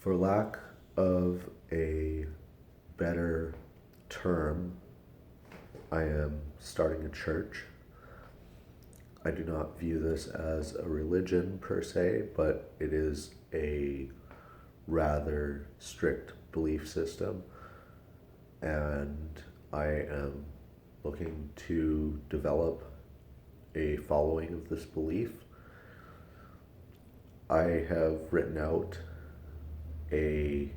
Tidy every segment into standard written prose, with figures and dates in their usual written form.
For lack of a better term, I am starting a church. I do not view this as a religion per se, but it is a rather strict belief system, and I am looking to develop a following of this belief. I have written out a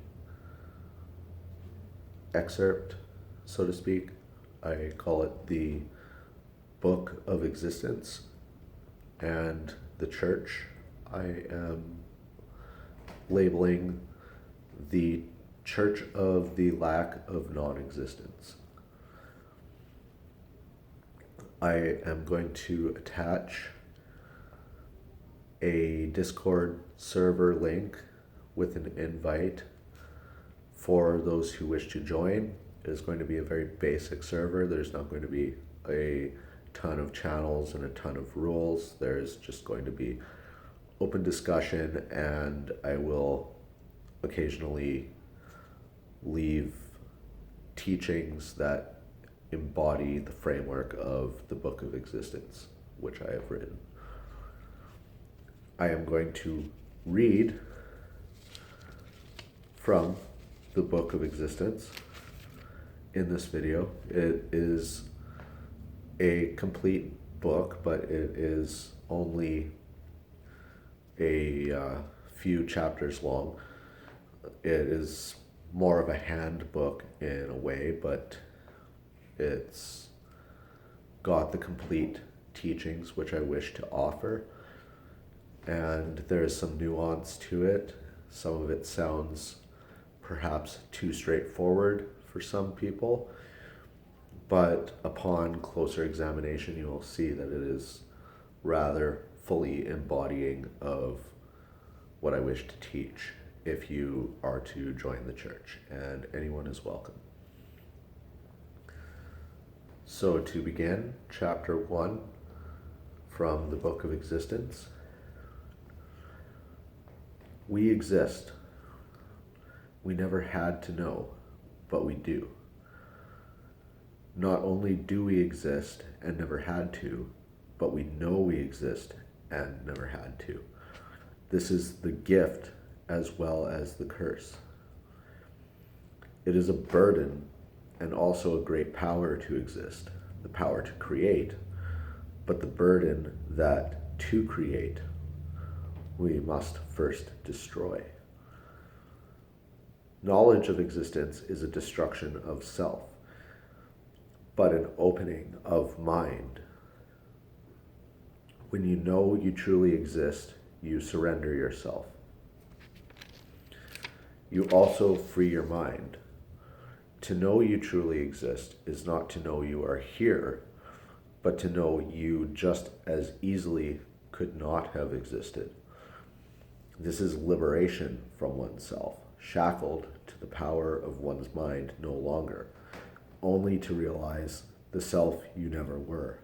excerpt, so to speak. I call it the Book of Existence, and the church I am labeling the Church of the Lack of Non-Existence. I am going to attach a Discord server link with an invite for those who wish to join. It is going to be a very basic server. There's not going to be a ton of channels and a ton of rules. There's just going to be open discussion, and I will occasionally leave teachings that embody the framework of the Book of Existence, which I have written. I am going to read from the Book of Existence in this video. It is a complete book, but it is only a few chapters long. It is more of a handbook in a way, but it's got the complete teachings which I wish to offer, and there's some nuance to it. Some of it sounds perhaps too straightforward for some people, but upon closer examination you will see that it is rather fully embodying of what I wish to teach if you are to join the church, and anyone is welcome. So to begin, chapter 1 from the Book of Existence. We exist. We never had to know, but we do. Not only do we exist and never had to, but we know we exist and never had to. This is the gift as well as the curse. It is a burden and also a great power to exist, the power to create, but the burden that to create we must first destroy. Knowledge of existence is a destruction of self, but an opening of mind. When you know you truly exist, you surrender yourself. You also free your mind. To know you truly exist is not to know you are here, but to know you just as easily could not have existed. This is liberation from oneself, shackled to the power of one's mind no longer, only to realize the self you never were.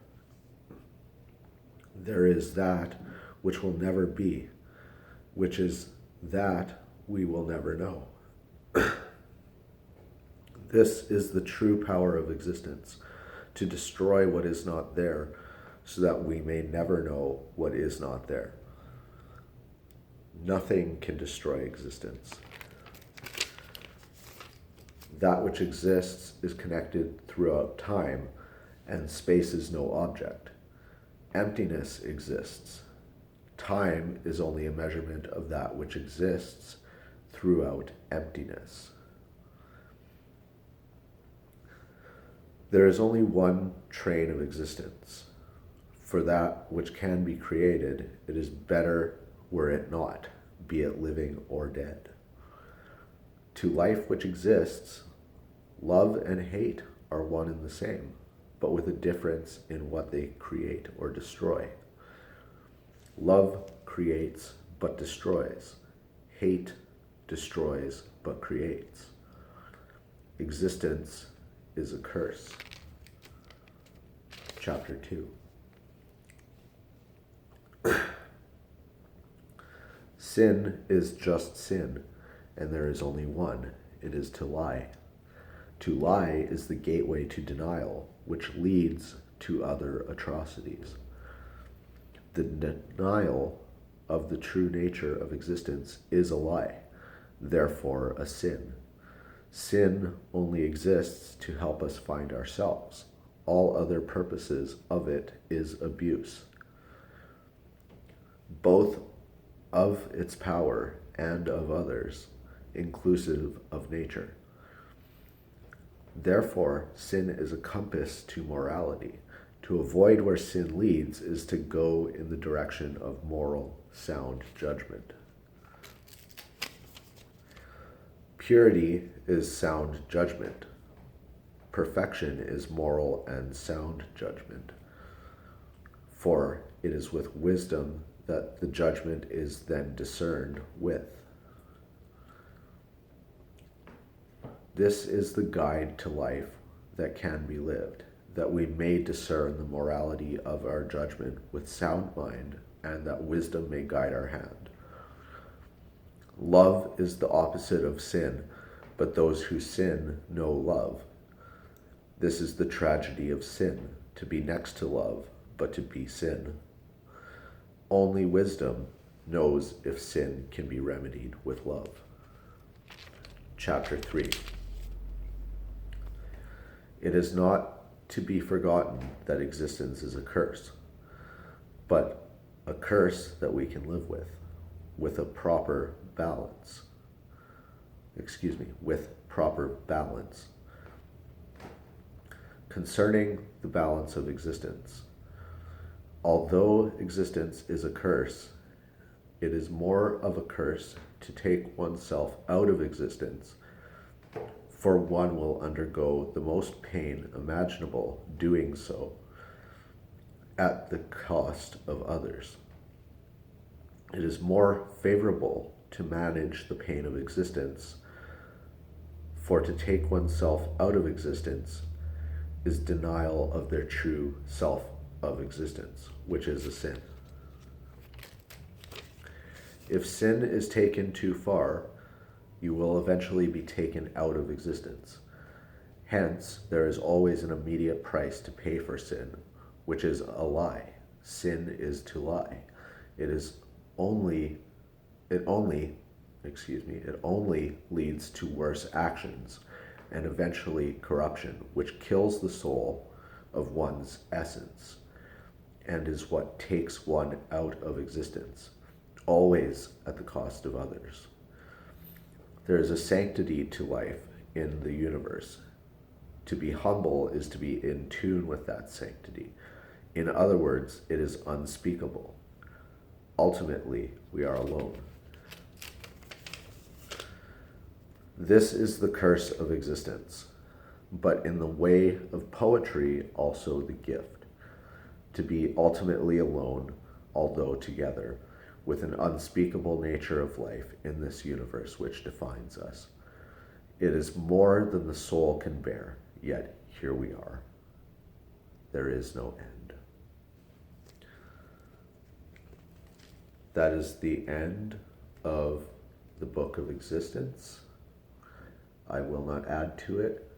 There is that which will never be, which is that we will never know. This is the true power of existence, to destroy what is not there, so that we may never know what is not there. Nothing can destroy existence. That which exists is connected throughout time, and space is no object. Emptiness exists. Time is only a measurement of that which exists throughout emptiness. There is only one train of existence. For that which can be created, it is better were it not, be it living or dead. To life which exists, love and hate are one and the same, but with a difference in what they create or destroy. Love creates but destroys. Hate destroys but creates. Existence is a curse. Chapter 2. Sin is just sin, and there is only one. It is to lie. To lie is the gateway to denial, which leads to other atrocities. The denial of the true nature of existence is a lie, therefore a sin. Sin only exists to help us find ourselves. All other purposes of it is abuse, both of its power and of others, inclusive of nature. Therefore, sin is a compass to morality. To avoid where sin leads is to go in the direction of moral, sound judgment. Purity is sound judgment. Perfection is moral and sound judgment. For it is with wisdom that the judgment is then discerned with. This is the guide to life that can be lived, that we may discern the morality of our judgment with sound mind, and that wisdom may guide our hand. Love is the opposite of sin, but those who sin know love. This is the tragedy of sin, to be next to love, but to be sin. Only wisdom knows if sin can be remedied with love. Chapter 3. It is not to be forgotten that existence is a curse, but a curse that we can live with a proper balance. With proper balance. Concerning the balance of existence, although existence is a curse, it is more of a curse to take oneself out of existence, for one will undergo the most pain imaginable doing so, at the cost of others. It is more favorable to manage the pain of existence, for to take oneself out of existence is denial of their true self of existence, which is a sin. If sin is taken too far, you will eventually be taken out of existence. Hence, there is always an immediate price to pay for sin, which is a lie. Sin is to lie. It only leads to worse actions and eventually corruption, which kills the soul of one's essence and is what takes one out of existence, always at the cost of others. There is a sanctity to life in the universe. To be humble is to be in tune with that sanctity. In other words, it is unspeakable. Ultimately, we are alone. This is the curse of existence, but in the way of poetry also the gift, to be ultimately alone, although together, with an unspeakable nature of life in this universe which defines us. It is more than the soul can bear, yet here we are. There is no end. That is the end of the Book of Existence. I will not add to it,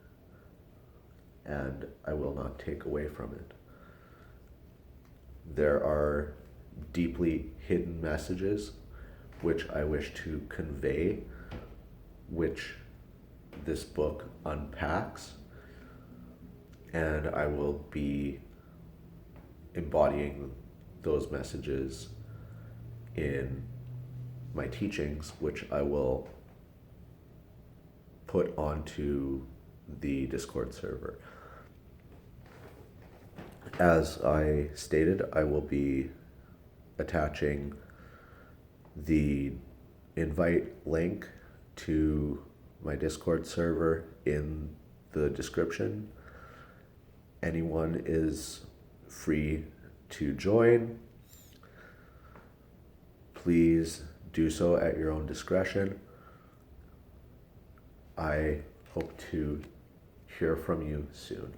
and I will not take away from it. There are deeply hidden messages which I wish to convey, which this book unpacks, and I will be embodying those messages in my teachings, which I will put onto the Discord server. As I stated, I will be attaching the invite link to my Discord server in the description. Anyone is free to join. Please do so at your own discretion. I hope to hear from you soon.